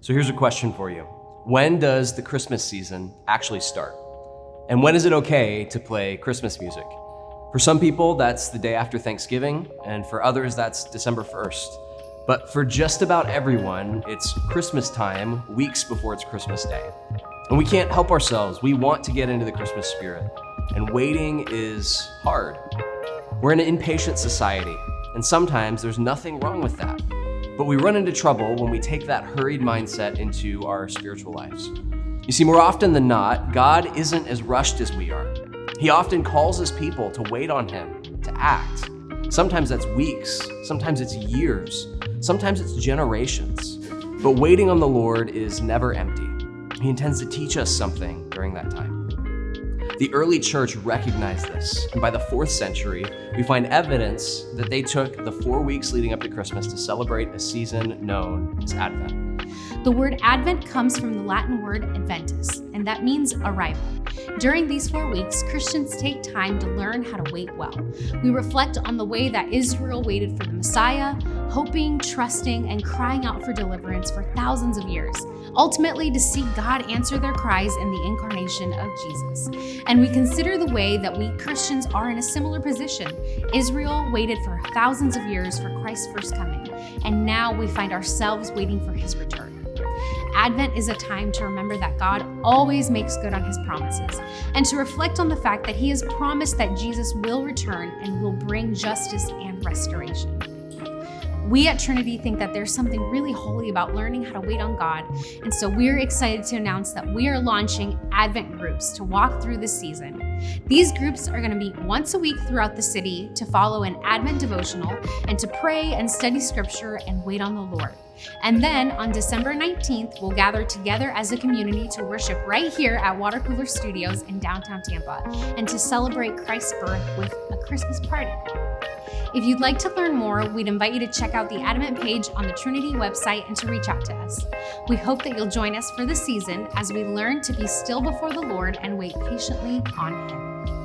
So here's a question for you. When does the Christmas season actually start? And when is it okay to play Christmas music? For some people, that's the day after Thanksgiving, and for others, that's December 1st. But for just about everyone, it's Christmas time, weeks before it's Christmas Day. And we can't help ourselves. We want to get into the Christmas spirit, and waiting is hard. We're in an impatient society, and sometimes there's nothing wrong with that. But we run into trouble when we take that hurried mindset into our spiritual lives. You see, more often than not, God isn't as rushed as we are. He often calls his people to wait on him, to act. Sometimes that's weeks, sometimes it's years, sometimes it's generations. But waiting on the Lord is never empty. He intends to teach us something during that time. The early church recognized this, and by the 4th century, we find evidence that they took the 4 weeks leading up to Christmas to celebrate a season known as Advent. The word Advent comes from the Latin word adventus, and that means arrival. During these 4 weeks, Christians take time to learn how to wait well. We reflect on the way that Israel waited for the Messiah, hoping, trusting, and crying out for deliverance for thousands of years, ultimately to see God answer their cries in the incarnation of Jesus. And we consider the way that we Christians are in a similar position. Israel waited for thousands of years for Christ's first coming, and now we find ourselves waiting for his return. Advent is a time to remember that God always makes good on his promises, and to reflect on the fact that he has promised that Jesus will return and will bring justice and restoration. We at Trinity think that there's something really holy about learning how to wait on God, and so we're excited to announce that we are launching Advent groups to walk through this season. These groups are going to meet once a week throughout the city to follow an Advent devotional and to pray and study scripture and wait on the Lord. And then on December 19th, we'll gather together as a community to worship right here at Water Cooler Studios in downtown Tampa and to celebrate Christ's birth with a Christmas party. If you'd like to learn more, we'd invite you to check out the Advent page on the Trinity website and to reach out to us. We hope that you'll join us for the season as we learn to be still before the Lord and wait patiently on him.